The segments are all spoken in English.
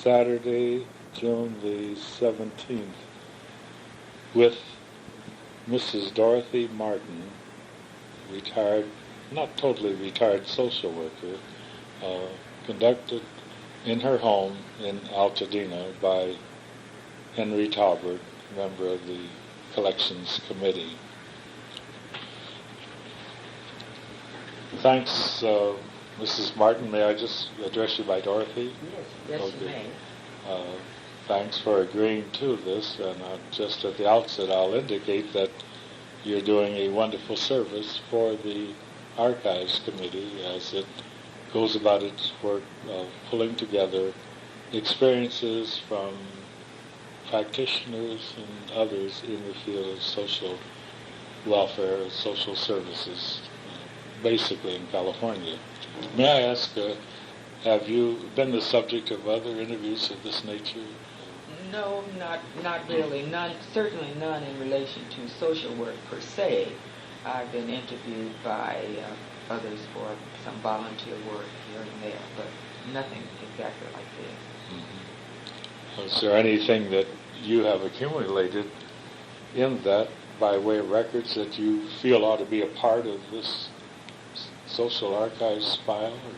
Saturday, June the 17th, with Mrs. Dorothy Martin, retired, not totally retired social worker, conducted in her home in Altadena by Henry Talbert, member of the Collections Committee. Thanks, Mrs. Martin. May I just address you by Dorothy? Yes, okay. You may. Thanks for agreeing to this, and just at the outset I'll indicate that you're doing a wonderful service for the Archives Committee as it goes about its work of pulling together experiences from practitioners and others in the field of social welfare, social services, basically in California. May I ask, have you been the subject of other interviews of this nature? No, not really. None, certainly none in relation to social work per se. I've been interviewed by others for some volunteer work here and there, but nothing exactly like this. Mm-hmm. Is there anything that you have accumulated in that by way of records that you feel ought to be a part of this social archives file? Or?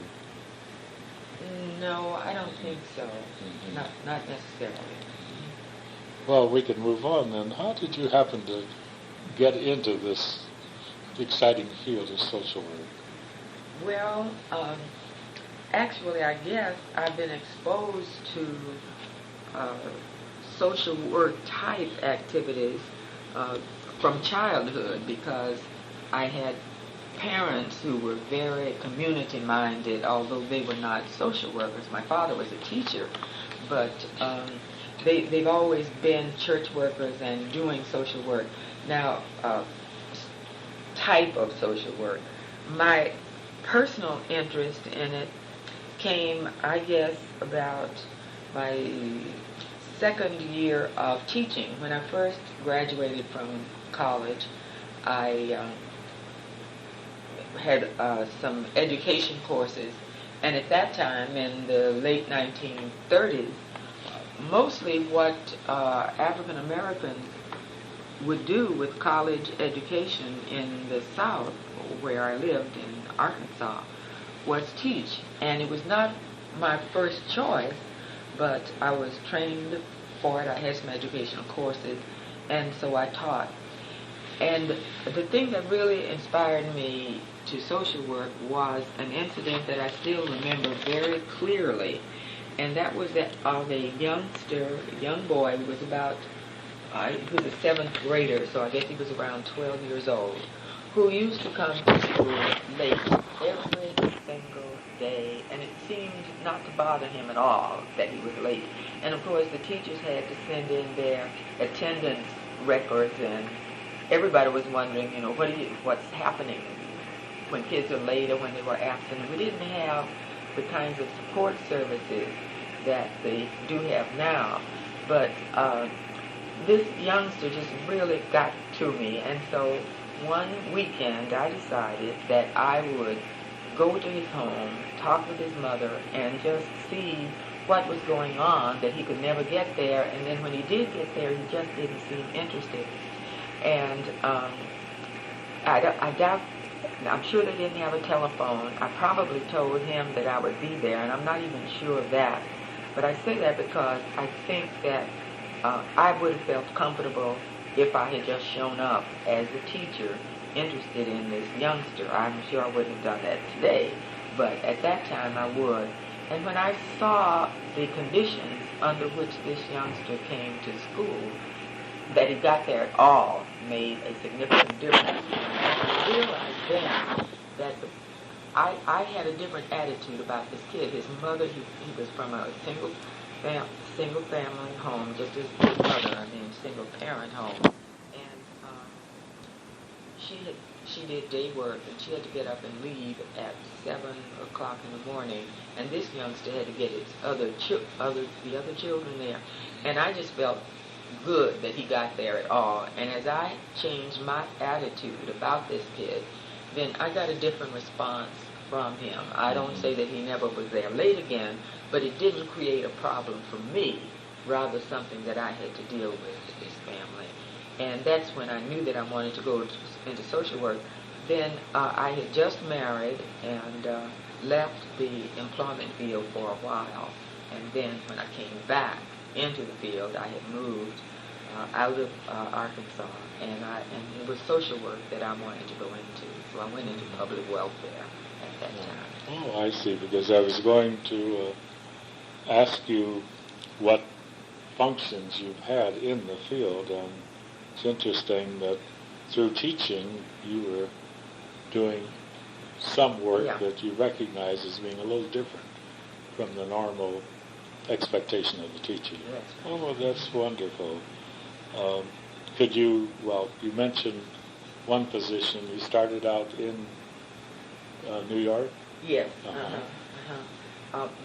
No, I don't think so. Mm-hmm. Not necessarily. Well, we can move on then. How did you happen to get into this exciting field of social work? Well, actually, I guess I've been exposed to social work type activities from childhood because I had parents who were very community minded, although they were not social workers. My father was a teacher, but they've always been church workers and doing social work. Now, type of social work. My personal interest in it came, I guess, about my second year of teaching. When I first graduated from college, I had some education courses, and at that time, in the late 1930s, mostly what African Americans would do with college education in the South, where I lived in Arkansas, was teach. And it was not my first choice, but I was trained for it. I had some educational courses, and so I taught. And the thing that really inspired me to social work was an incident that I still remember very clearly, and that was that of a young boy who was about, he was a 7th grader, so I guess he was around 12 years old, who used to come to school late every single day, and it seemed not to bother him at all that he was late. And of course the teachers had to send in their attendance records, and everybody was wondering, what's happening when kids are late or when they were absent. And we didn't have the kinds of support services that they do have now. But this youngster just really got to me. And so one weekend I decided that I would go to his home, talk with his mother, and just see what was going on, that he could never get there. And then when he did get there, he just didn't seem interested. And I doubt, I'm sure they didn't have a telephone. I probably told him that I would be there, and I'm not even sure of that. But I say that because I think that I would have felt comfortable if I had just shown up as the teacher interested in this youngster. I'm sure I wouldn't have done that today, but at that time I would. And when I saw the conditions under which this youngster came to school, that he got there at all made a significant difference. I realized then that I had a different attitude about this kid. His mother, he was from a single family home, just as his mother, single parent home. And she did day work, and she had to get up and leave at 7 o'clock in the morning. And this youngster had to get the other children there. And I just felt good that he got there at all. And as I changed my attitude about this kid, then I got a different response from him. I don't say that he never was there late again, but it didn't create a problem for me, rather something that I had to deal with his family. And that's when I knew that I wanted to go into social work. Then I had just married and left the employment field for a while. And then when I came back into the field, I had moved out of Arkansas, and it was social work that I wanted to go into. So I went into public welfare at that time. Oh, I see, because I was going to ask you what functions you've had in the field, and it's interesting that through teaching you were doing some work that you recognize as being a little different from the normal expectation of the teacher. Yes. Oh, well, that's wonderful. Could you, well, you mentioned one position. You started out in New York? Yes.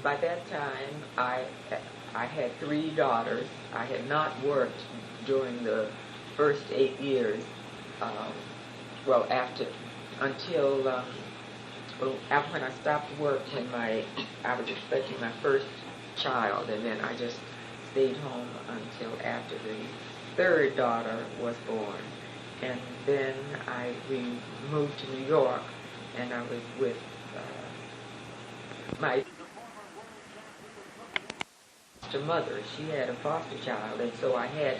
By that time, I had 3 daughters. I had not worked during the first 8 years. After when I stopped work, I was expecting my first child, and then I just stayed home until after the 3rd daughter was born. And then we moved to New York, and I was with my foster mother. She had a foster child, and so I had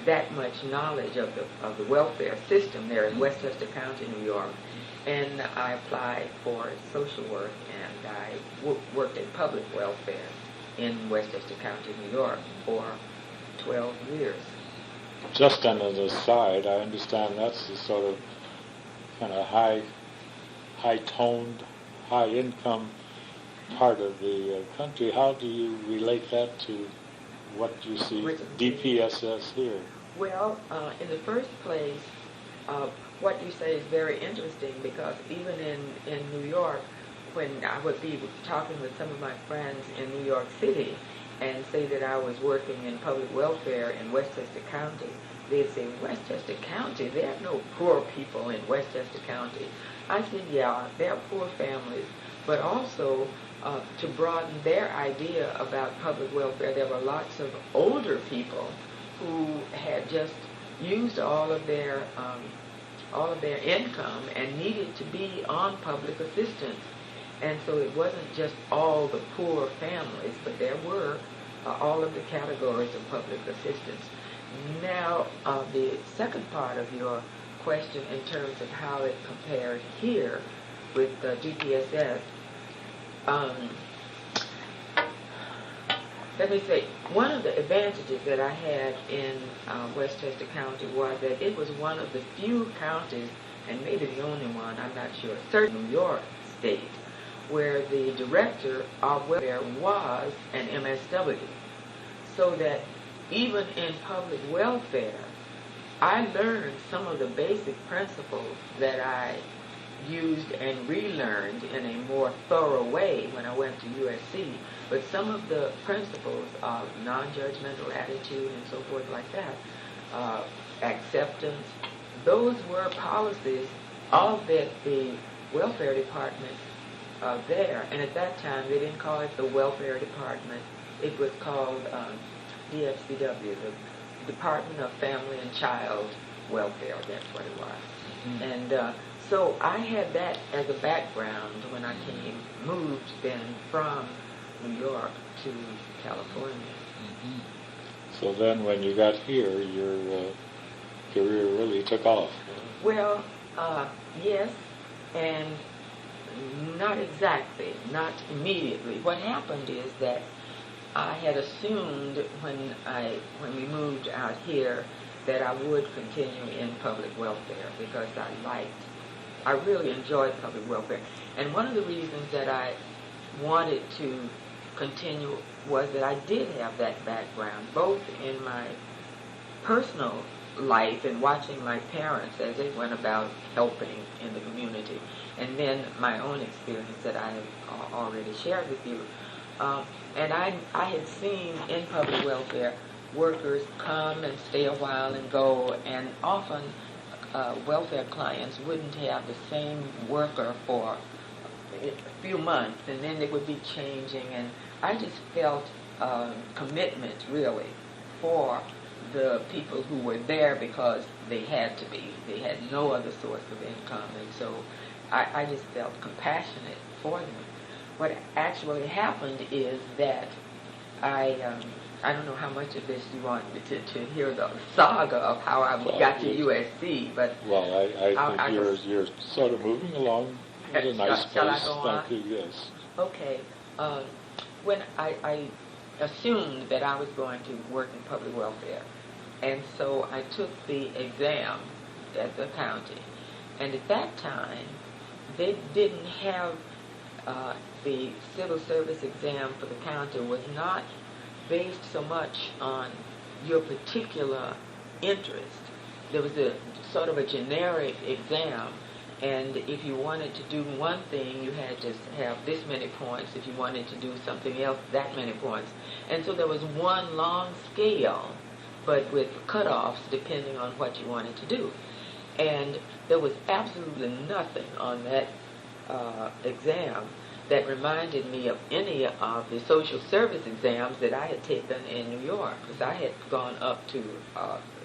that much knowledge of the welfare system there in Westchester County, New York. And I applied for social work, and I worked in public welfare in Westchester County, New York for 12 years. Just on the side, I understand that's the sort of kind of high-toned, high-income part of the country. How do you relate that to what you see DPSS here? Well, in the first place, what you say is very interesting, because even in New York, when I would be talking with some of my friends in New York City and say that I was working in public welfare in Westchester County, they'd say, Westchester County? There are no poor people in Westchester County. I said, yeah, there are poor families, but also to broaden their idea about public welfare, there were lots of older people who had just used all of their income and needed to be on public assistance. And so it wasn't just all the poor families, but there were all of the categories of public assistance. Now, the second part of your question in terms of how it compared here with DPSS, let me say, one of the advantages that I had in Westchester County was that it was one of the few counties, and maybe the only one, I'm not sure, certainly New York State, where the director of welfare was an MSW. So that even in public welfare, I learned some of the basic principles that I used and relearned in a more thorough way when I went to USC. But some of the principles of non-judgmental attitude and so forth like that, acceptance, those were policies of the welfare department there. And at that time, they didn't call it the welfare department. It was called DFCW, the Department of Family and Child Welfare. That's what it was. Mm-hmm. And so I had that as a background when I moved then from New York to California. Mm-hmm. So then when you got here, your career really took off. Well, yes, and not exactly, not immediately. What happened is that I had assumed when we moved out here that I would continue in public welfare because I really enjoyed public welfare. And one of the reasons that I wanted to continue was that I did have that background, both in my personal life and watching my parents as they went about helping in the community, and then my own experience that I have already shared with you. And I had seen in public welfare workers come and stay a while and go, and often welfare clients wouldn't have the same worker for a few months, and then they would be changing, and I just felt commitment, really, for the people who were there because they had to be. They had no other source of income, and so I just felt compassionate for them. What actually happened is that I don't know how much of this you want me to hear the saga of how I got to USC, but I think you're sort of moving along at a nice pace. Shall I go on? Thank you. Yes. Okay. When I assumed that I was going to work in public welfare, and so I took the exam at the county, and at that time they didn't have the civil service exam for the county was not based so much on your particular interest. There was a sort of a generic exam, and if you wanted to do one thing, you had to have this many points. If you wanted to do something else, that many points. And so there was one long scale, but with cutoffs depending on what you wanted to do. And there was absolutely nothing on that exam that reminded me of any of the social service exams that I had taken in New York, because I had gone up to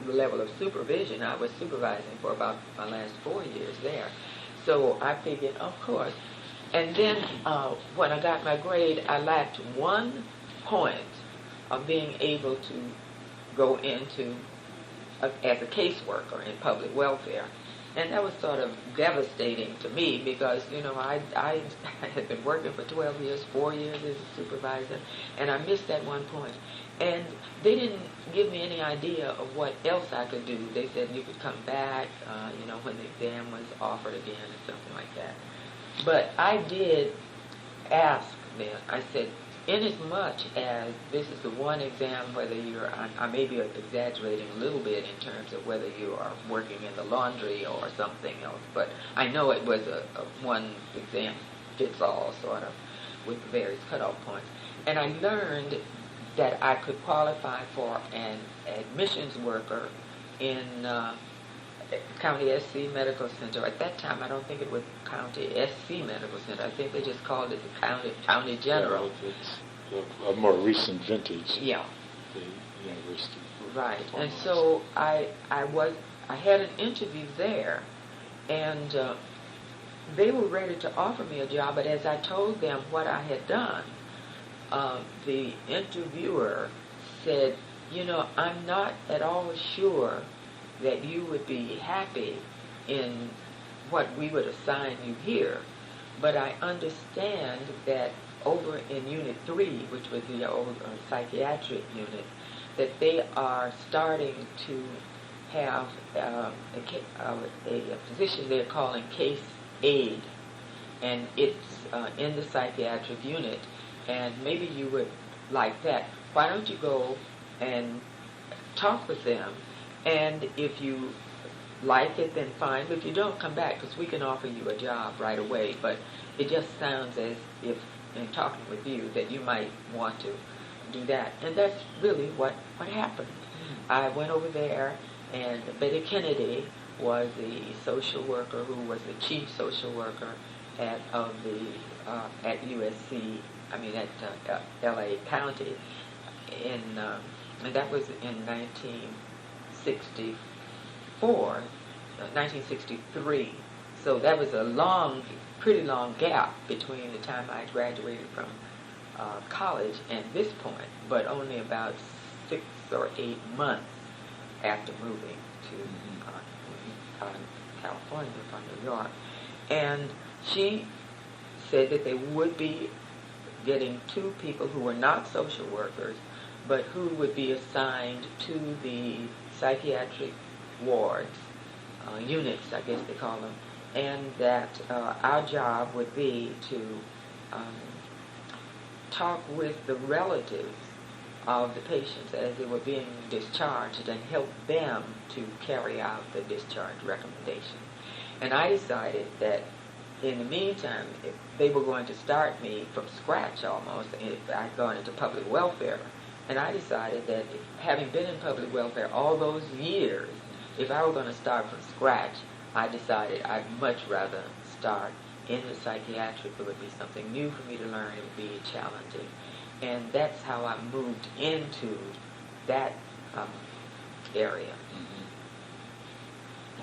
the level of supervision. I was supervising for about my last 4 years there. So I figured, of course. And then when I got my grade, I lacked 1 point of being able to go into as a caseworker in public welfare. And that was sort of devastating to me because, I had been working for 12 years, 4 years as a supervisor, and I missed that 1 point. And they didn't give me any idea of what else I could do. They said you could come back, when the exam was offered again or something like that. But I did ask them, I said, inasmuch as this is the one exam, whether I may be exaggerating a little bit in terms of whether you are working in the laundry or something else, but I know it was a one exam fits all sort of with various cutoff points. And I learned that I could qualify for an admissions worker in County SC Medical Center. At that time, I don't think it was County SC Medical Center. I think they just called it the County General. Yeah, it's a more recent vintage. Yeah. The university. Right. And so I had an interview there, and they were ready to offer me a job. But as I told them what I had done, the interviewer said, I'm not at all sure that you would be happy in what we would assign you here, but I understand that over in Unit 3, which was the old psychiatric unit, that they are starting to have a position they're calling case aid, and it's in the psychiatric unit, and maybe you would like that. Why don't you go and talk with them? And if you like it, then fine. But if you don't, come back, because we can offer you a job right away. But it just sounds as if, in talking with you, that you might want to do that. And that's really what happened. I went over there, and Betty Kennedy was the social worker who was the chief social worker at USC, at LA County. And that was in 1963. So that was a pretty long gap between the time I graduated from college and this point, but only about 6 or 8 months after moving to California from New York. And she said that they would be getting 2 people who were not social workers, but who would be assigned to the psychiatric wards, units, I guess they call them, and that our job would be to talk with the relatives of the patients as they were being discharged and help them to carry out the discharge recommendation. And I decided that in the meantime, if they were going to start me from scratch almost, if I'd gone into public welfare, and I decided that having been in public welfare all those years, if I were going to start from scratch, I decided I'd much rather start in the psychiatric, it would be something new for me to learn. It would be challenging. And that's how I moved into that area.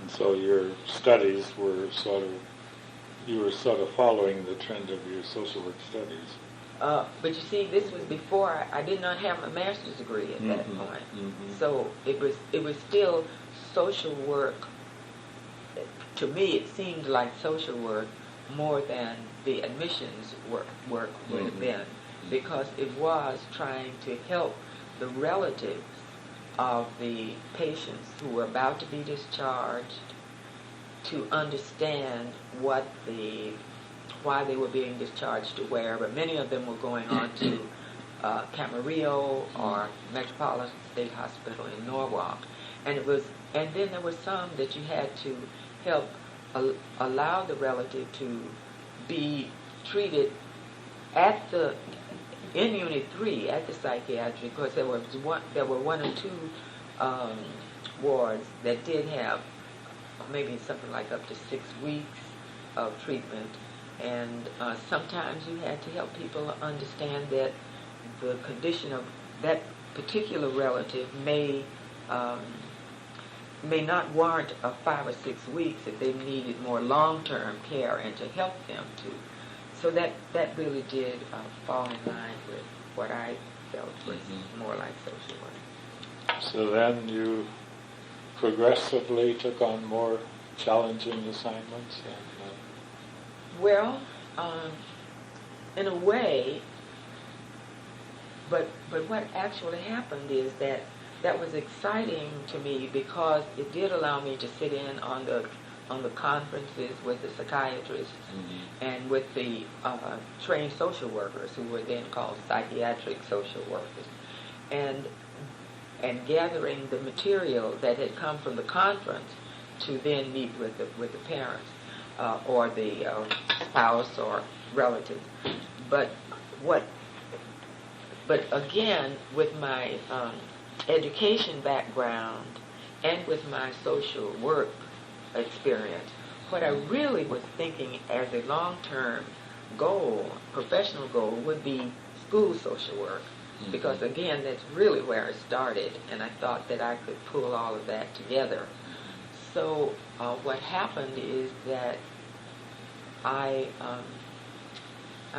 And so your studies were you were sort of following the trend of your social work studies. But you see, this was before I did not have a master's degree at that point. So it was still social work. To me, it seemed like social work more than the admissions work would have been, because it was trying to help the relatives of the patients who were about to be discharged to understand why they were being discharged to where, but many of them were going on to Camarillo or Metropolitan State Hospital in Norwalk. And then there were some that you had to help allow the relative to be treated in Unit 3 at the psychiatric, because there were one or two wards that did have maybe something like up to 6 weeks of treatment, and sometimes you had to help people understand that the condition of that particular relative may not warrant 5 or 6 weeks if they needed more long-term care, and to help them to. So that really did fall in line with what I felt was more like social work. So then you progressively took on more challenging assignments? Well, in a way, but what actually happened is that was exciting to me, because it did allow me to sit in on the conferences with the psychiatrists and with the trained social workers, who were then called psychiatric social workers, and gathering the material that had come from the conference to then meet with the parents or the spouse or relative. But again, with my education background and with my social work experience, what I really was thinking as a long-term goal, professional goal, would be school social work, because again, that's really where I started, and I thought that I could pull all of that together. So what happened is that I'm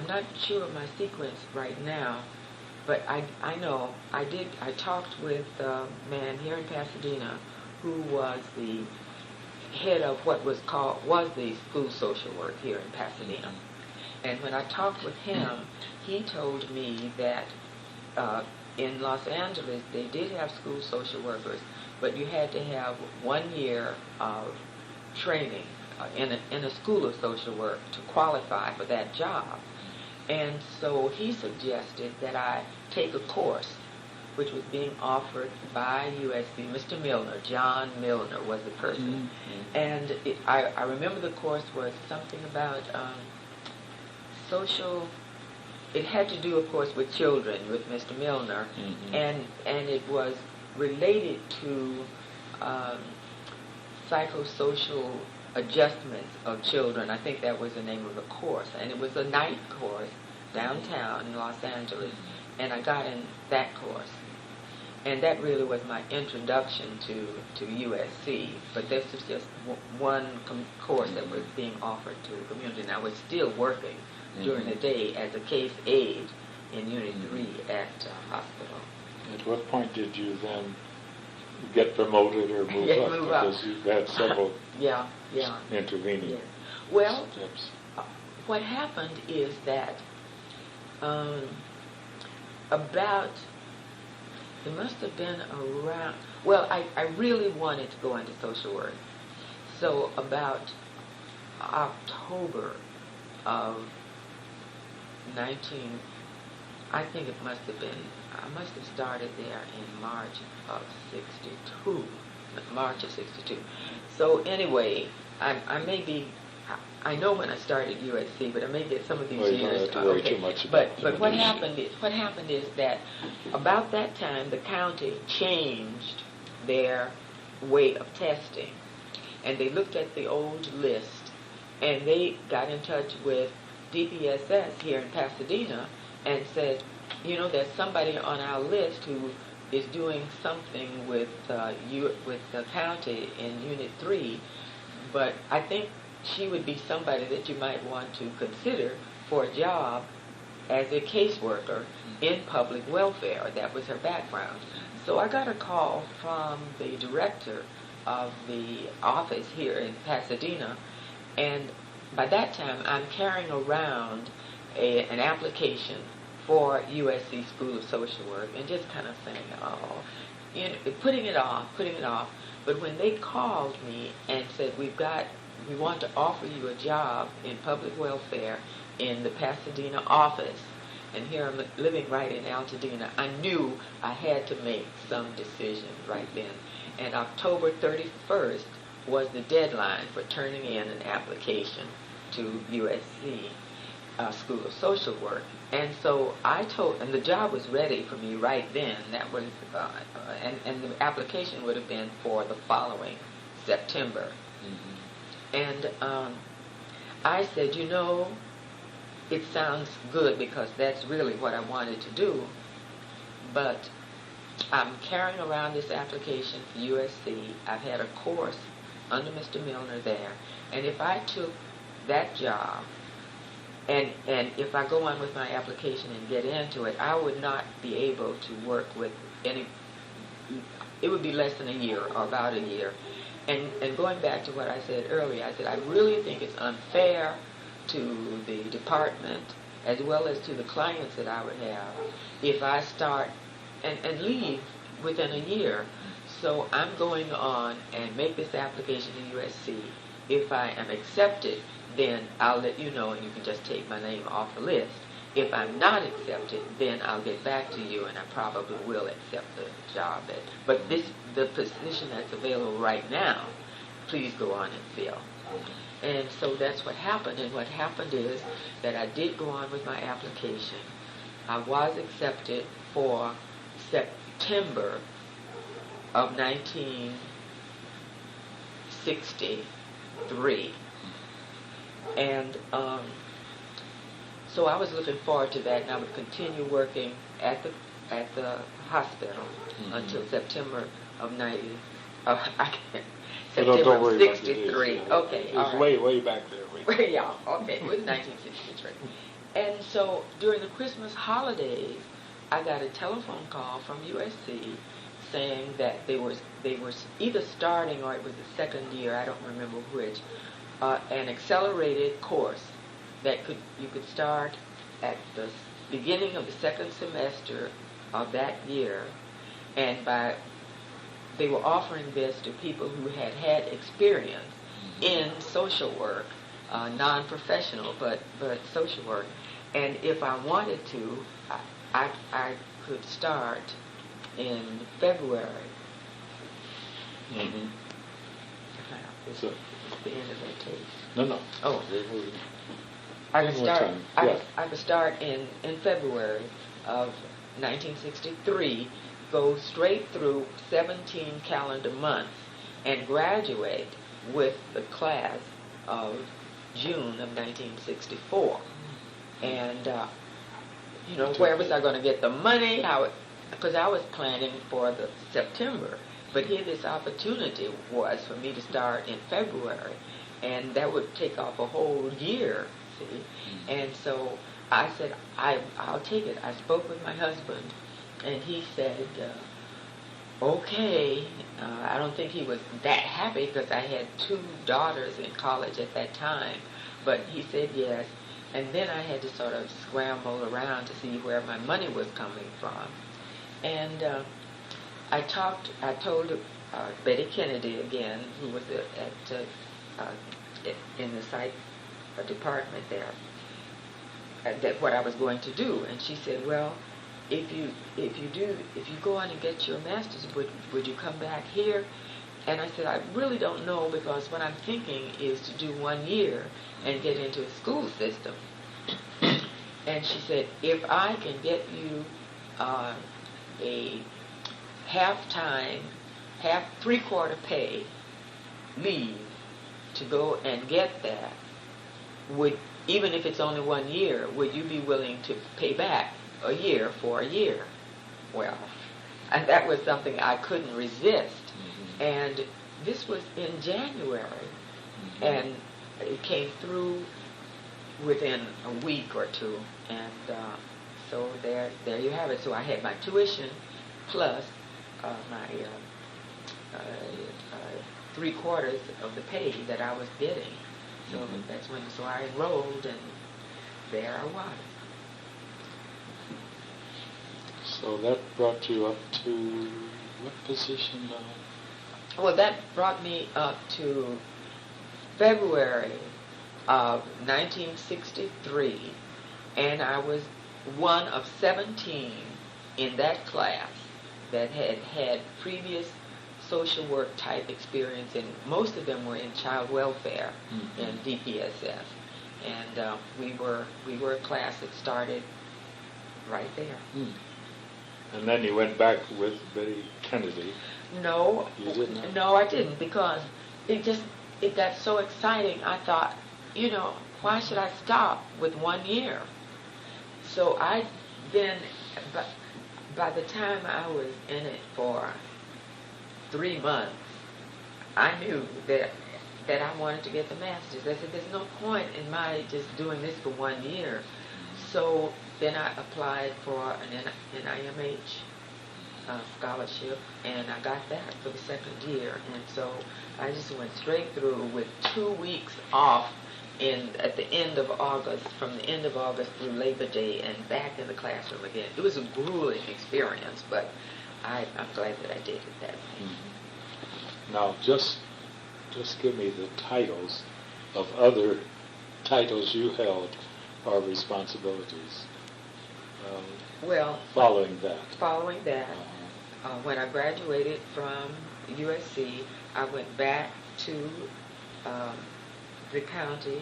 not sure of my sequence right now, but I know I talked with a man here in Pasadena who was the head of what was the school social work here in Pasadena. And when I talked with him, he told me that in Los Angeles they did have school social workers, but you had to have 1 year of training in a school of social work to qualify for that job. And so he suggested that I take a course which was being offered by USC. Mr. Milner, John Milner was the person. And I remember the course was something about social. It had to do, of course, with children, with Mr. Milner, and it was related to psychosocial adjustments of children. I think that was the name of the course, and it was a night course downtown in Los Angeles, and I got in that course. And that really was my introduction to USC. But this was just one course that was being offered to the community. And I was still working during the day as a case aide in Unit 3 at hospital. At what point did you then get promoted or move up? Because you've had several intervening Well, steps. What happened is that it must have been around, well, I really wanted to go into social work. So about October of I think it must have been, I must have started there in March of 62. So anyway, I know when I started USC, but I may get some of these years. You don't have to worry too much about it. But what happened is that about that time the county changed their way of testing, and they looked at the old list And they got in touch with DPSS here in Pasadena and said, there's somebody on our list who is doing something with the county in Unit 3, but I think she would be somebody that you might want to consider for a job as a caseworker in public welfare. That was her background. So I got a call from the director of the office here in Pasadena, and by that time I'm carrying around an application for USC School of Social Work and just kind of saying, putting it off. But when they called me and said, we want to offer you a job in public welfare in the Pasadena office, and here I'm living right in Altadena, I knew I had to make some decision right then. And October 31st was the deadline for turning in an application to USC School of Social Work. And so and the job was ready for me right then. That was, and the application would have been for the following September. Mm-hmm. And I said, it sounds good because that's really what I wanted to do, but I'm carrying around this application for USC. I've had a course under Mr. Milner there, and if I took that job, and if I go on with my application and get into it, I would not be able to work with it would be less than a year or about a year. And going back to what I said earlier, I said I really think it's unfair to the department as well as to the clients that I would have if I start and leave within a year. So I'm going on and make this application to USC. If I am accepted, then I'll let you know and you can just take my name off the list. If I'm not accepted, then I'll get back to you and I probably will accept the job. But the position that's available right now, please go on and fill. And so that's what happened. And what happened is that I did go on with my application. I was accepted for September of 1963. And so I was looking forward to that, and I would continue working at the hospital until September of September of 63. Okay, it was way back there. Yeah, okay, it was 1963. And so during the Christmas holidays, I got a telephone call from USC saying that they were either starting or it was the second year, I don't remember which, an accelerated course that you could start at the beginning of the second semester of that year, and they were offering this to people who had experience in social work, non-professional, but social work. And if I wanted to, I could start in February. Mm-hmm. It's the end of that tape. No. Oh. I could start in February of 1963, go straight through 17 calendar months, and graduate with the class of June of 1964. And, where was I going to get the money? Because I was planning for the September. But here this opportunity was for me to start in February, and that would take off a whole year, see? Mm-hmm. And so I said, I'll take it. I spoke with my husband, and he said, okay. I don't think he was that happy because I had 2 daughters in college at that time, but he said yes. And then I had to sort of scramble around to see where my money was coming from. And I told Betty Kennedy again, who was in the psych department there, that what I was going to do. And she said, well, if you go on and get your master's, would you come back here? And I said, I really don't know, because what I'm thinking is to do 1 year and get into a school system. And she said, if I can get you a half-time, 3/4 pay leave to go and get that, would, even if it's only 1 year, would you be willing to pay back a year for a year? Well, and that was something I couldn't resist. And this was in January, and it came through within a week or two, and so there you have it. So I had my tuition plus my 3/4 of the pay that I was getting. So that's when. So I enrolled, and there I was. So that brought you up to what position now? Well, that brought me up to February of 1963, and I was one of 17 in that class that had had previous social work type experience, and most of them were in child welfare and DPSS, and we were a class that started right there. And then you went back with Betty Kennedy. No, you didn't. No, I didn't, because it got so exciting. I thought, why should I stop with 1 year? So I then, by the time I was in it for 3 months, I knew that I wanted to get the master's. I said, there's no point in my just doing this for 1 year. So then I applied for an NIMH scholarship, and I got that for the second year. And so I just went straight through with 2 weeks off at the end of August, from the end of August through Labor Day, and back in the classroom again. It was a grueling experience, but I'm glad that I did it that way. Now, just give me the titles of other titles you held or responsibilities. Following that, when I graduated from USC, I went back to the county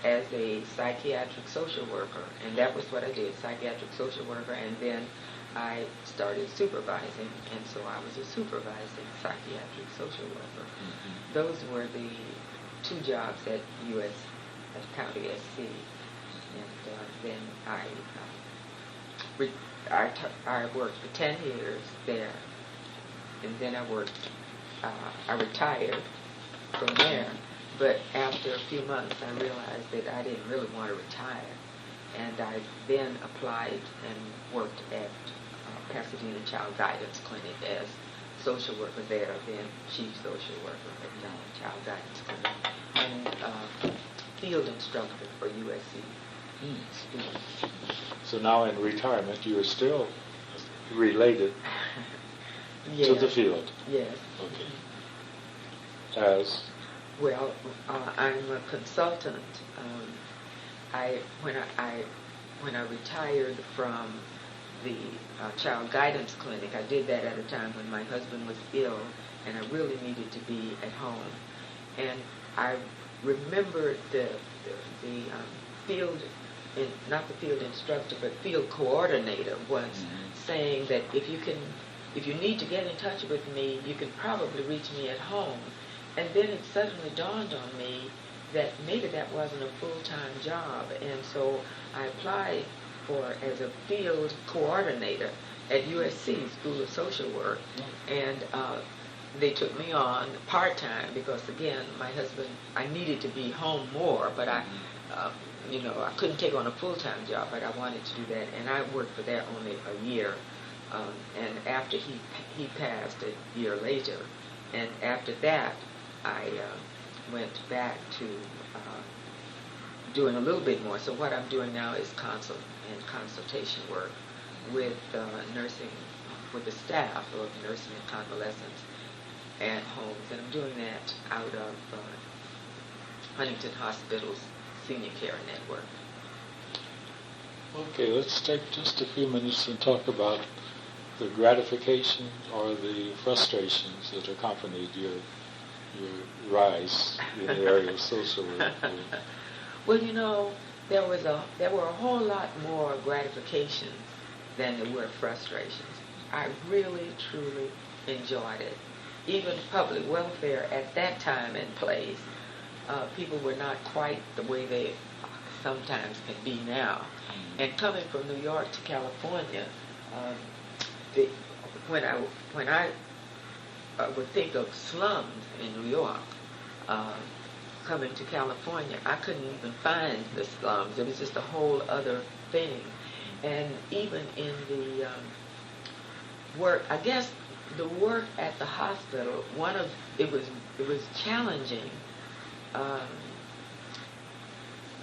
as a psychiatric social worker, and that was what I did, psychiatric social worker, and then I started supervising, and so I was a supervising psychiatric social worker. Those were the 2 jobs at County SC, and then I worked for 10 years there, and then I retired from there. But after a few months, I realized that I didn't really want to retire, and I then applied and worked at Pasadena Child Guidance Clinic as social worker there, then chief social worker at Child Guidance Clinic, and field instructor for USC students. So now in retirement, you are still related to the field. Yes. Okay. As? Well, I'm a consultant. When I retired from the Child Guidance Clinic, I did that at a time when my husband was ill, and I really needed to be at home. And I remember the field, not the field instructor, but field coordinator once saying that if you need to get in touch with me, you can probably reach me at home. And then it suddenly dawned on me that maybe that wasn't a full-time job, and so I applied as a field coordinator at USC School of Social Work, and they took me on part-time because, again, my husband, I needed to be home more, but I couldn't take on a full-time job, but I wanted to do that, and I worked for that only a year, and after he passed a year later, and after that, I went back to doing a little bit more. So what I'm doing now is consultation work with nursing, with the staff of nursing and convalescents at homes, and I'm doing that out of Huntington Hospital's Senior Care Network. Okay, let's take just a few minutes and talk about the gratification or the frustrations that accompanied your rise in the area of social work. Well, there were a whole lot more gratifications than there were frustrations. I really, truly enjoyed it. Even public welfare at that time and place, people were not quite the way they sometimes can be now. And coming from New York to California, when I would think of slums in New York, coming to California, I couldn't even find the slums. It was just a whole other thing. And even in the work, I guess the work at the hospital, it was challenging.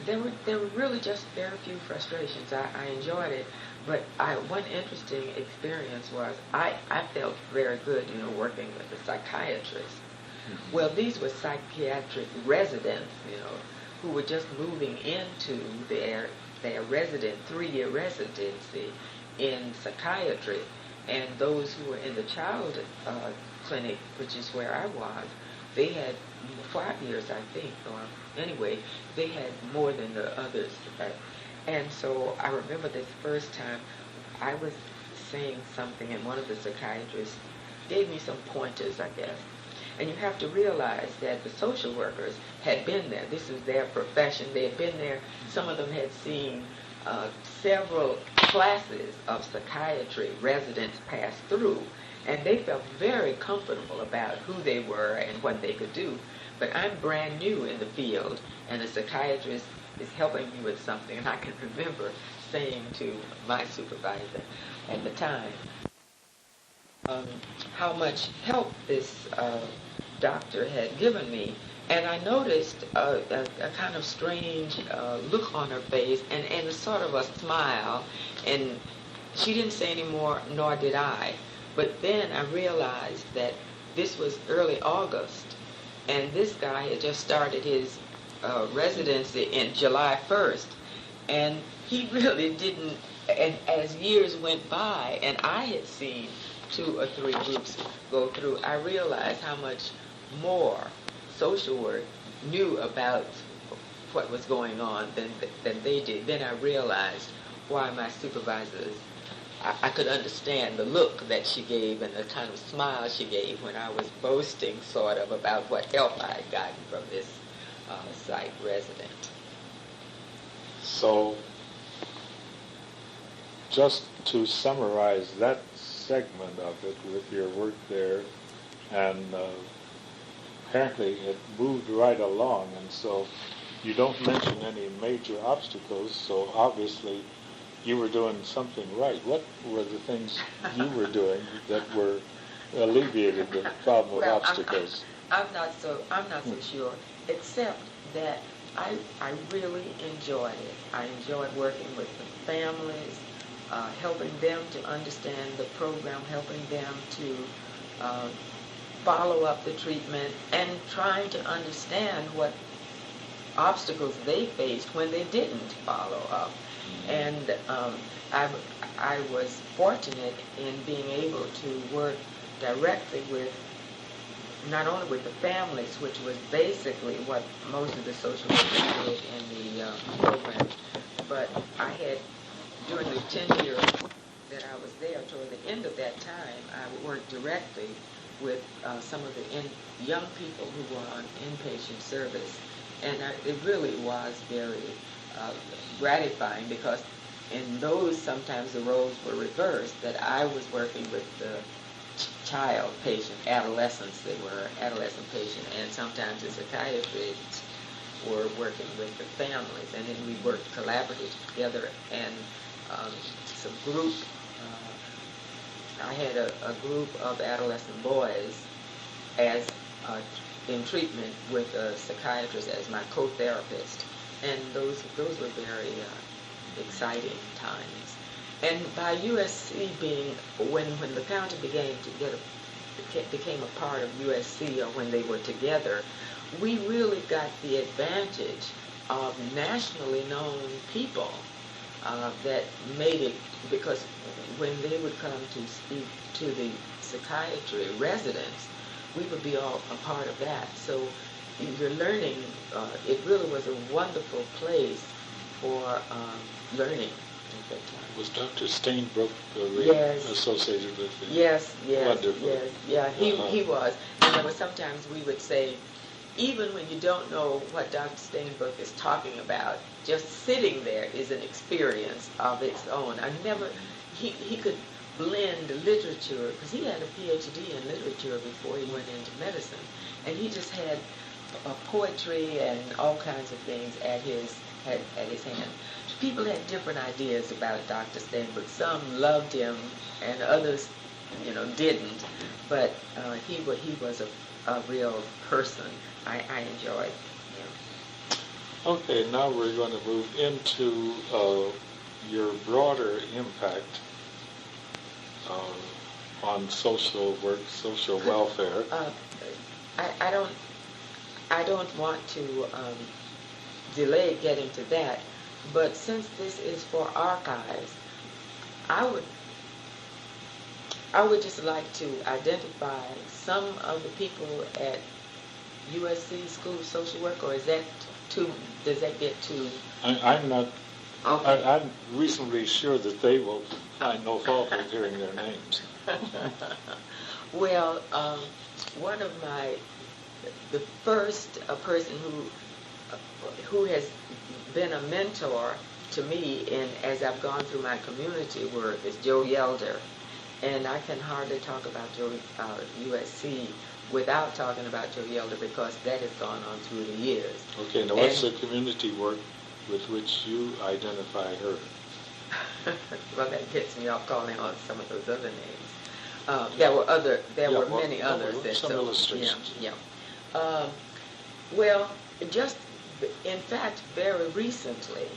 There were really just very few frustrations. I enjoyed it, but one interesting experience was I felt very good, working with the psychiatrist. Well, these were psychiatric residents, who were just moving into their 3-year residency in psychiatry, and those who were in the child clinic, which is where I was, they had 5 years, I think, or anyway, they had more than the others. And so I remember this first time I was saying something, and one of the psychiatrists gave me some pointers, I guess. And you have to realize that the social workers had been there. This was their profession. They had been there. Some of them had seen several classes of psychiatry residents pass through, and they felt very comfortable about who they were and what they could do. But I'm brand new in the field, and the psychiatrist is helping me with something, and I can remember saying to my supervisor at the time how much help this doctor had given me. And I noticed a kind of strange look on her face and a sort of a smile. And she didn't say any more, nor did I. But then I realized that this was early August, and this guy had just started his residency in July 1st. And he really didn't, and as years went by, and I had seen 2 or 3 groups go through, I realized how much more social work knew about what was going on than they did. Then I realized why my supervisors, I could understand the look that she gave and the kind of smile she gave when I was boasting sort of about what help I had gotten from this psych resident. So, just to summarize that segment of it with your work there, and apparently it moved right along, and so you don't mention any major obstacles, so obviously you were doing something right. What were the things you were doing that were alleviating the problem of obstacles? I'm not so sure, except that I really enjoyed it. I enjoyed working with the families, helping them to understand the program, helping them to follow up the treatment, and trying to understand what obstacles they faced when they didn't follow up. And I was fortunate in being able to work directly with, not only with the families, which was basically what most of the social workers did in the program, but I had, during the 10 years that I was there, toward the end of that time, I worked directly with some of the young people who were on inpatient service. And it really was very gratifying, because in those, sometimes the roles were reversed, that I was working with the child patient, adolescents, they were adolescent patients, and sometimes the psychiatrists were working with the families, and then we worked collaboratively together, and some group, I had a group of adolescent boys as in treatment with a psychiatrist as my co-therapist, and those were very exciting times. And by USC being, when the county began to became a part of USC, or when they were together, we really got the advantage of nationally known people that made it, because when they would come to speak to the psychiatry residents, we would be all a part of that. So you're learning, it really was a wonderful place for learning at that time. Was Dr. Stainbrook associated with it? Yes, Wonderful. yes, yeah, he was. And there were sometimes we would say, even when you don't know what Dr. Steinberg is talking about, just sitting there is an experience of its own. He could blend literature, because he had a PhD in literature before he went into medicine, and he just had poetry and all kinds of things at his hand. People had different ideas about Dr. Steinberg. Some loved him, and others, didn't. But he was a real person. I enjoyed him. Okay, now we're going to move into your broader impact on social work, social welfare. I don't want to delay getting to that, but since this is for archives, I would just like to identify some of the people at USC School of Social Work, or is that does that get too? I'm not. Okay. I'm reasonably sure that they will find no fault with hearing their names. Well, one of the first person who has been a mentor to me as I've gone through my community work is Joe Yelder, and I can hardly talk about USC without talking about Joe Yelder, because that has gone on through the years. Okay, now what's the community work with which you identify her? Well, that gets me off calling on some of those other names. There were many others. Some illustrations. Yeah. Well, just in fact, very recently,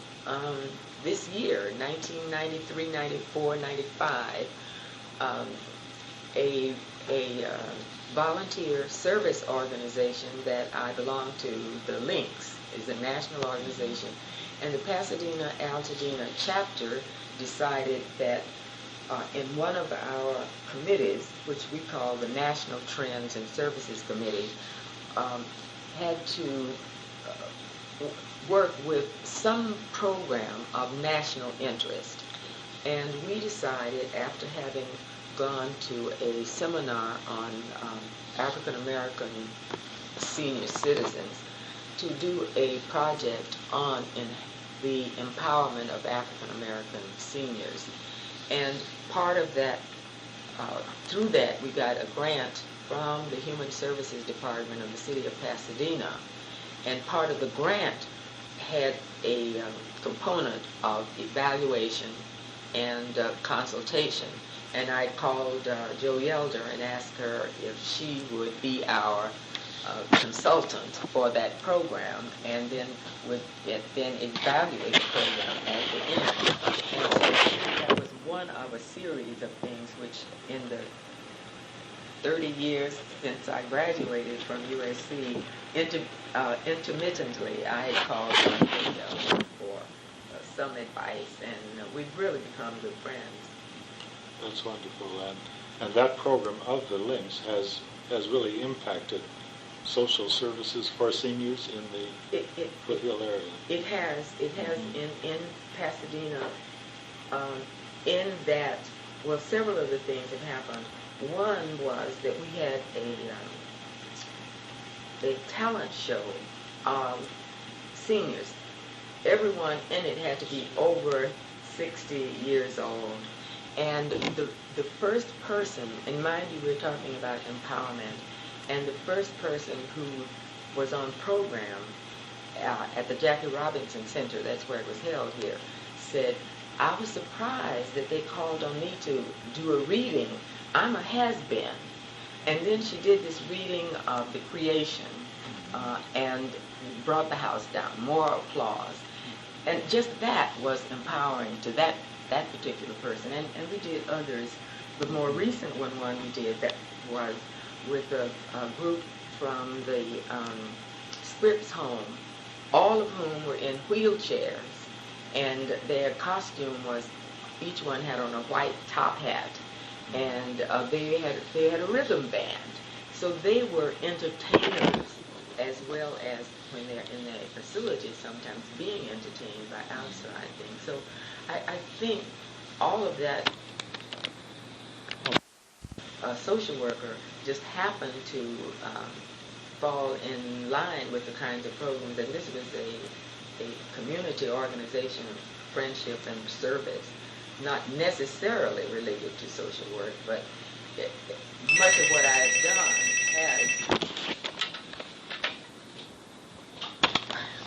this year, 1993, 94, 95, a volunteer service organization that I belong to, the Links, is a national organization, and the Pasadena-Altadena chapter decided that in one of our committees, which we call the National Trends and Services Committee, had to work with some program of national interest. And we decided, after having gone to a seminar on African American senior citizens, to do a project on the empowerment of African American seniors. And part of that, through that, we got a grant from the Human Services Department of the City of Pasadena. And part of the grant had a component of evaluation and consultation. And I called Jo Yelder and asked her if she would be our consultant for that program, and then would then evaluate the program at the end. And so that was one of a series of things which, in the 30 years since I graduated from USC, intermittently I had called on for some advice, and we've really become good friends. That's wonderful, and that program of the Links has really impacted social services for seniors in the Foothill area. It has in Pasadena. In that, well, several of the things have happened. One was that we had a talent show of seniors. Everyone in it had to be over 60 years old. And the first person, and mind you, we're talking about empowerment, and the first person who was on program at the Jackie Robinson Center, that's where it was held here, said, I was surprised that they called on me to do a reading. I'm a has-been. And then she did this reading of the creation and brought the house down. More applause. And just that was empowering to that particular person. And we did others. The more recent one we did that was with a group from the Scripps home, all of whom were in wheelchairs. And their costume was, each one had on a white top hat, and they had a rhythm band. So they were entertainers as well as, when they're in their facilities, sometimes being entertained by outside things. So I think all of that, a social worker just happened to fall in line with the kinds of programs that this is a community organization of friendship and service, not necessarily related to social work, but much of what I've done has...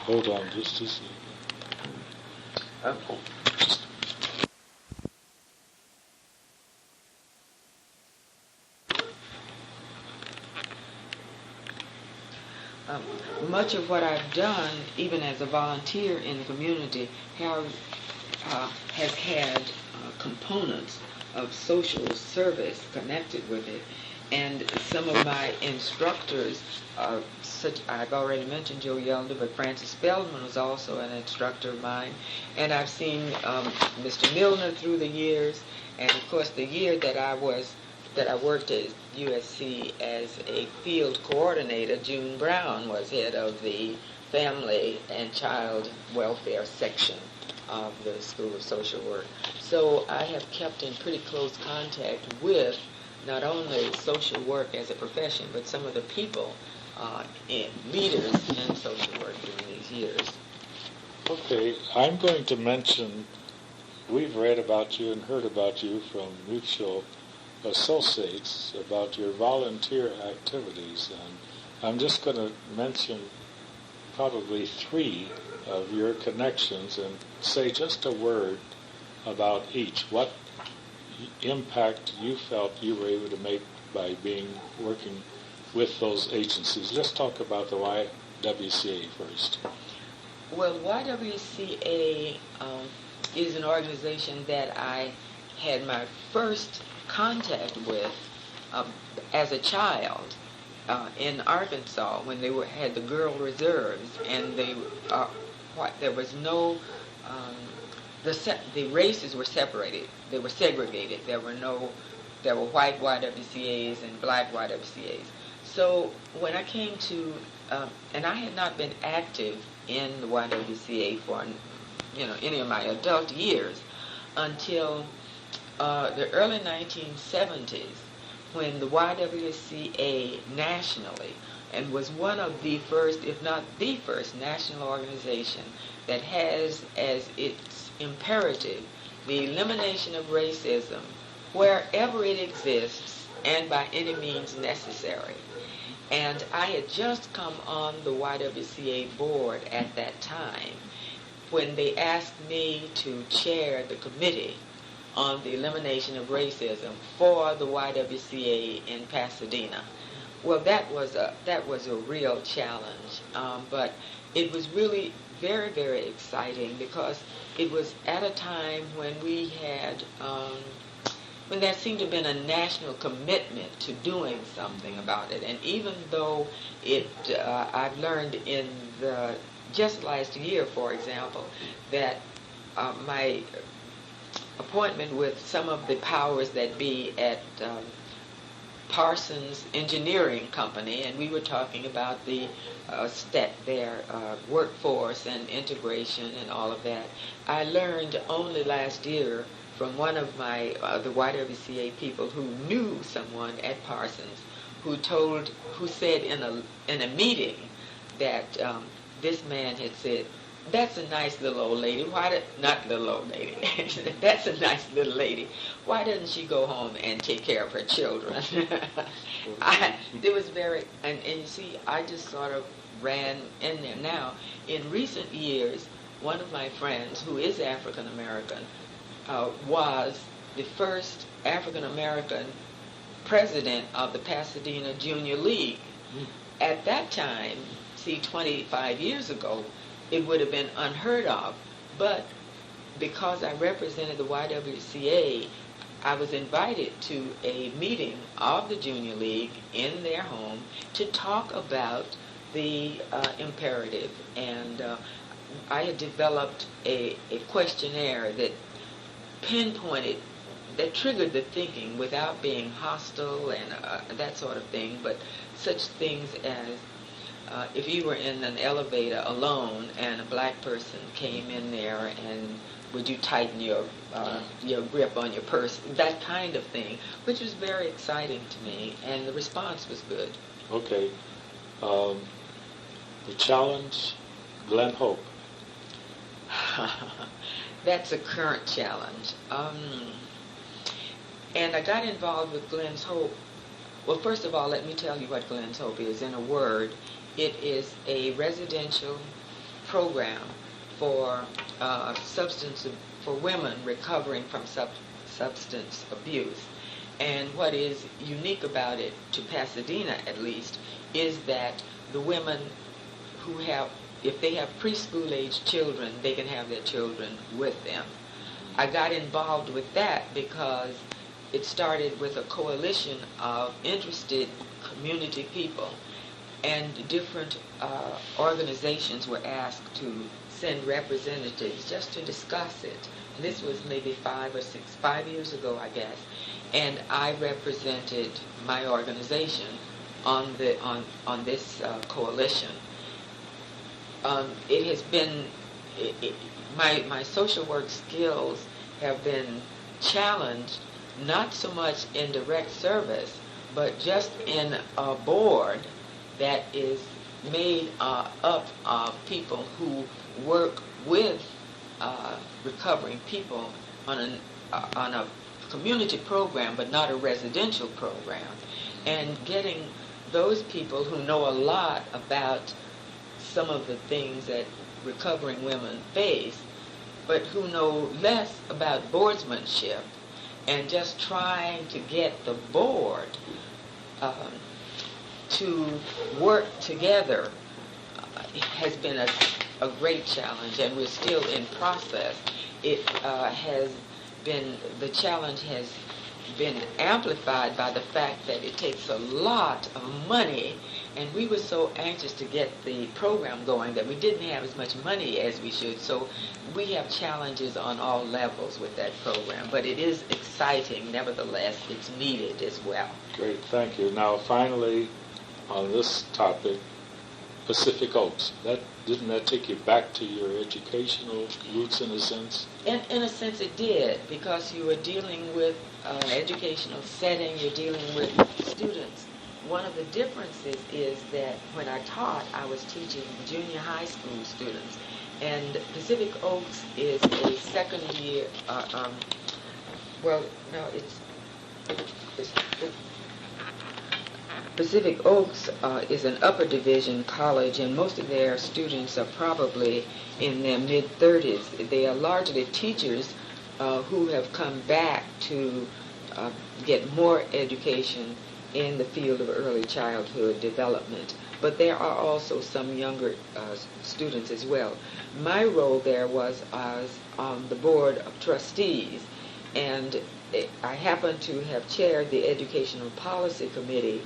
Hold on just a second. Okay. Much of what I've done, even as a volunteer in the community, has had components of social service connected with it. And some of my instructors, I've already mentioned Joe Yelder, but Francis Feldman was also an instructor of mine. And I've seen Mr. Milner through the years. And of course, the year that I worked at USC as a field coordinator, June Brown was head of the Family and Child Welfare section of the School of Social Work. So I have kept in pretty close contact with not only social work as a profession, but some of the people, leaders in social work during these years. Okay, I'm going to mention, we've read about you and heard about you from mutual associates about your volunteer activities, and I'm just going to mention probably 3 of your connections and say just a word about each. What impact you felt you were able to make by working with those agencies. Let's talk about the YWCA first. Well, YWCA is an organization that I had my first contact with as a child in Arkansas when they had the girl reserves, and there was no the races were separated. They were segregated. There were white YWCAs and black YWCAs. So when I came to, and I had not been active in the YWCA for, any of my adult years until the early 1970s, when the YWCA nationally, and was one of the first, if not the first, national organization that has as its imperative the elimination of racism wherever it exists and by any means necessary. And I had just come on the YWCA board at that time when they asked me to chair the committee on the elimination of racism for the YWCA in Pasadena. Well, that was a real challenge, but it was really very, very exciting because it was at a time when we had, when there seemed to have been a national commitment to doing something about it. And even though I've learned just last year, for example, that my appointment with some of the powers that be at Parsons Engineering Company, and we were talking about their workforce and integration and all of that. I learned only last year from one of the YWCA people who knew someone at Parsons who said in a meeting that this man had said, "That's a nice little old lady. Not little old lady. That's a nice little lady. Why doesn't she go home and take care of her children?" And you see, I just sort of ran in there. Now, in recent years, one of my friends who is African American was the first African American president of the Pasadena Junior League. At that time, 25 years ago, it would have been unheard of, but because I represented the YWCA, I was invited to a meeting of the Junior League in their home to talk about the imperative, and I had developed a questionnaire that triggered the thinking without being hostile and that sort of thing, but such things as if you were in an elevator alone and a black person came in there, and would you tighten your grip on your purse, that kind of thing, which was very exciting to me, and the response was good. Okay. Um, the challenge, Glen Hope. That's a current challenge. And I got involved with Glen's Hope. Well, first of all, let me tell you what Glen's Hope is. In a word, it is a residential program for for women recovering from substance abuse. And what is unique about it, to Pasadena at least, is that the women who have, if they have preschool-age children, they can have their children with them. I got involved with that because it started with a coalition of interested community people, and different organizations were asked to send representatives just to discuss it. And this was maybe 5 years ago, I guess. And I represented my organization on this coalition. It has been my social work skills have been challenged, not so much in direct service, but just in a board that is made up of people who work with recovering people on a community program, but not a residential program, and getting those people who know a lot about some of the things that recovering women face, but who know less about boardsmanship, and just trying to get the board to work together has been a great challenge, and we're still in process. The challenge has been amplified by the fact that it takes a lot of money, and we were so anxious to get the program going that we didn't have as much money as we should. So we have challenges on all levels with that program, but it is exciting. Nevertheless, it's needed as well. Great, thank you. Now, finally, on this topic, Pacific Oaks. Didn't that take you back to your educational roots in a sense? In a sense it did, because you were dealing with an educational setting, you're dealing with students. One of the differences is that when I taught, I was teaching junior high school students, and Pacific Oaks is a second year, Pacific Oaks is an upper division college, and most of their students are probably in their mid-30s. They are largely teachers who have come back to get more education in the field of early childhood development. But there are also some younger students as well. My role there was as on the board of trustees, and I happen to have chaired the Educational Policy Committee,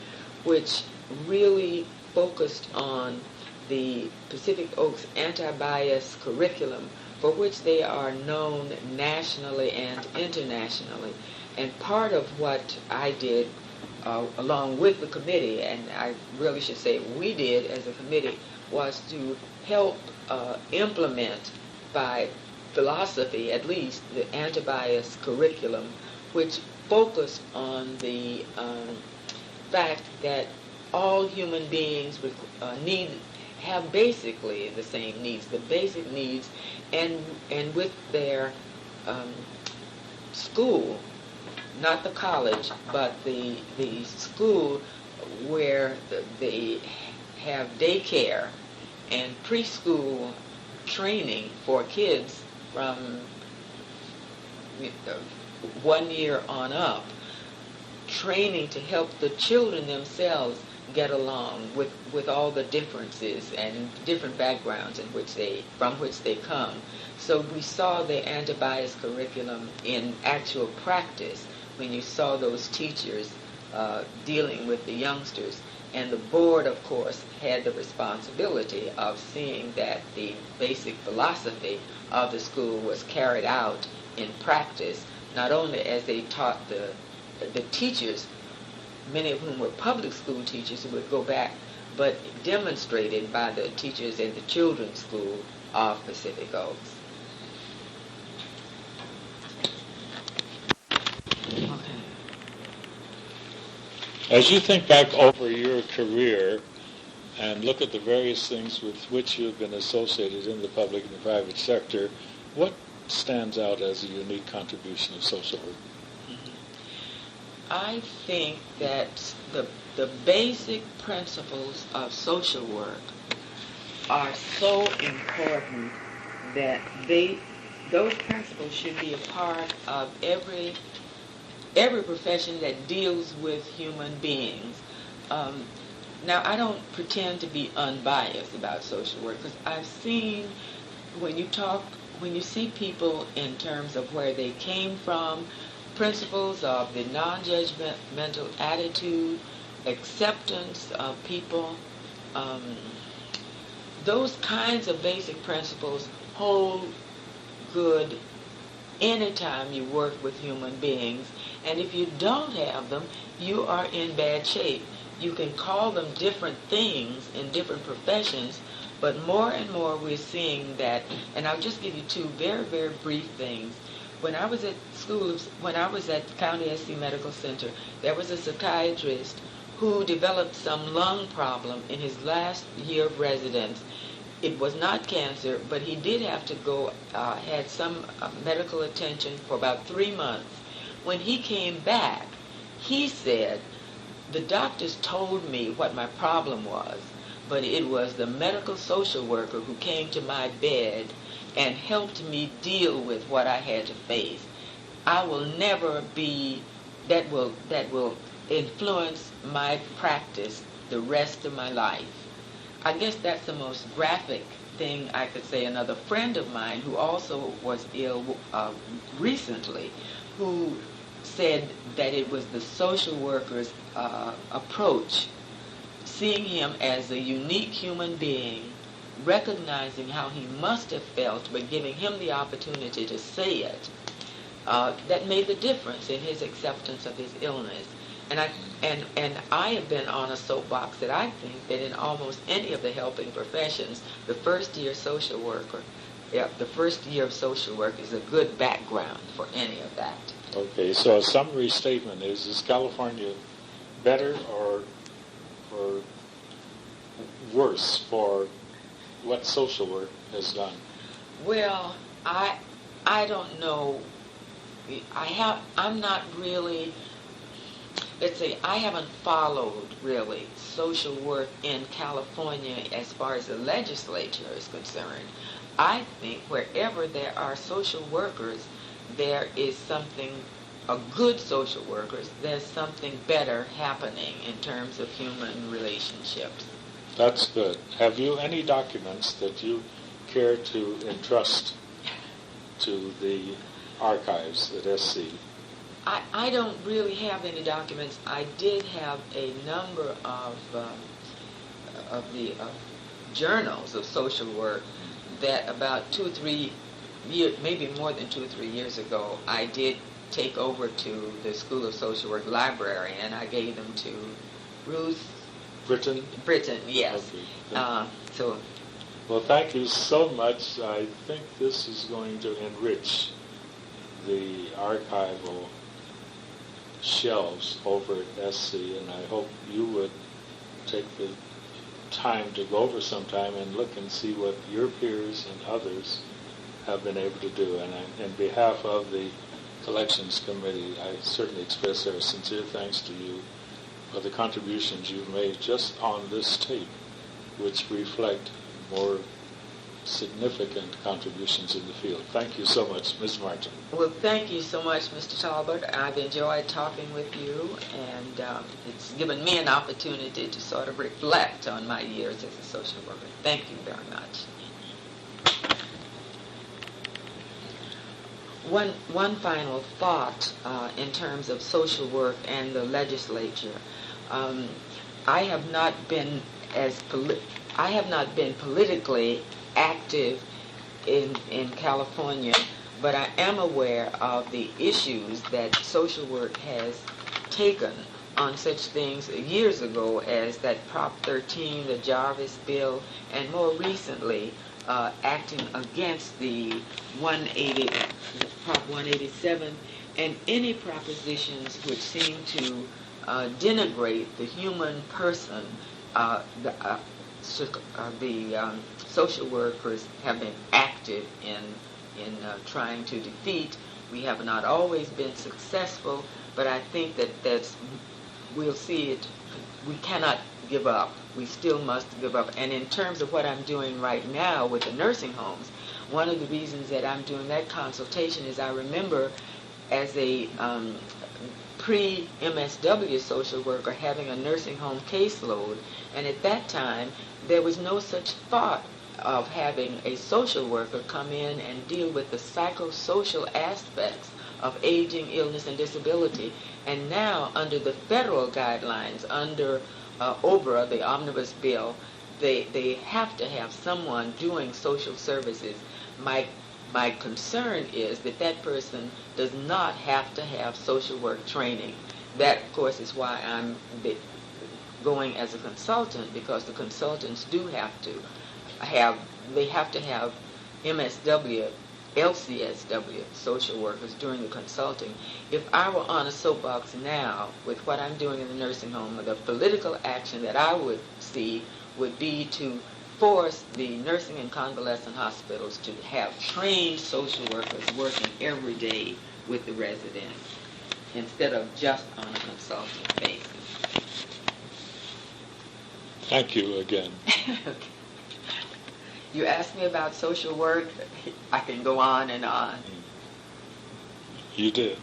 which really focused on the Pacific Oaks anti-bias curriculum, for which they are known nationally and internationally. And part of what I did, along with the committee, and I really should say we did as a committee, was to help implement by philosophy, at least, the anti-bias curriculum, which focused on the fact that all human beings have basically the same needs, the basic needs, and with their school, not the college, but the school where they have daycare and preschool training for kids from 1 year on up, training to help the children themselves get along with all the differences and different backgrounds from which they come. So we saw the anti-bias curriculum in actual practice when you saw those teachers dealing with the youngsters. And the board, of course, had the responsibility of seeing that the basic philosophy of the school was carried out in practice, not only as they taught the teachers, many of whom were public school teachers who would go back, but demonstrated by the teachers in the children's school of Pacific Oaks. As you think back over your career, and look at the various things with which you've been associated in the public and the private sector, what stands out as a unique contribution of social work? I think that the basic principles of social work are so important that those principles should be a part of every profession that deals with human beings. Now, I don't pretend to be unbiased about social work, because I've seen when you see people in terms of where they came from, principles of the non-judgmental attitude, acceptance of people, those kinds of basic principles hold good anytime you work with human beings. And if you don't have them, you are in bad shape. You can call them different things in different professions, but more and more we're seeing that, and I'll just give you two very, very brief things. When I was at County SC Medical Center, there was a psychiatrist who developed some lung problem in his last year of residence. It was not cancer, but he did have to go, had some medical attention for about 3 months. When he came back, he said, the doctors told me what my problem was, but it was the medical social worker who came to my bed and helped me deal with what I had to face. I will never be, that will influence my practice the rest of my life. I guess that's the most graphic thing I could say. Another friend of mine who also was ill recently, who said that it was the social worker's approach, seeing him as a unique human being, recognizing how he must have felt, but giving him the opportunity to say it, that made the difference in his acceptance of his illness. And I have been on a soapbox that I think that in almost any of the helping professions, the first year of social work is a good background for any of that. Okay, so a summary statement is California better or worse for what social work has done? Well, I don't know. I'm not really, let's say, I haven't followed really social work in California as far as the legislature is concerned. I think wherever there are social workers, there is something, a good social workers, there's something better happening in terms of human relationships. That's good. Have you any documents that you care to entrust to the archives at SC? I don't really have any documents. I did have a number of the journals of social work that about 2 or 3 years, maybe more than 2 or 3 years ago, I did take over to the School of Social Work library, and I gave them to Ruth Britton, yes. Okay. Well, thank you so much. I think this is going to enrich the archival shelves over at SC, and I hope you would take the time to go over sometime and look and see what your peers and others have been able to do. And in behalf of the Collections Committee, I certainly express our sincere thanks to you for the contributions you've made just on this tape, which reflect more significant contributions in the field. Thank you so much, Ms. Martin. Well, thank you so much, Mr. Talbert. I've enjoyed talking with you, and it's given me an opportunity to sort of reflect on my years as a social worker. Thank you very much. One final thought in terms of social work and the legislature. I have not been politically active in California, but I am aware of the issues that social work has taken on such things years ago as that Prop 13, the Jarvis Bill, and more recently acting against the Prop 187, and any propositions which seem to denigrate the human person, social workers have been active in trying to defeat. We have not always been successful, but I think that we'll see it. We cannot give up. We still must give up. And in terms of what I'm doing right now with the nursing homes, one of the reasons that I'm doing that consultation is I remember as a pre-MSW social worker having a nursing home caseload, and at that time there was no such thought of having a social worker come in and deal with the psychosocial aspects of aging, illness, and disability. And now, under the federal guidelines, under OBRA, the omnibus bill, they have to have someone doing social services. My concern is that that person does not have to have social work training. That, of course, is why I'm going as a consultant, because the consultants do have to have MSW, LCSW, social workers doing the consulting. If I were on a soapbox now with what I'm doing in the nursing home, the political action that I would see would be to force the nursing and convalescent hospitals to have trained social workers working every day with the residents instead of just on a consulting basis. Thank you again. Okay. You asked me about social work. I can go on and on. You did.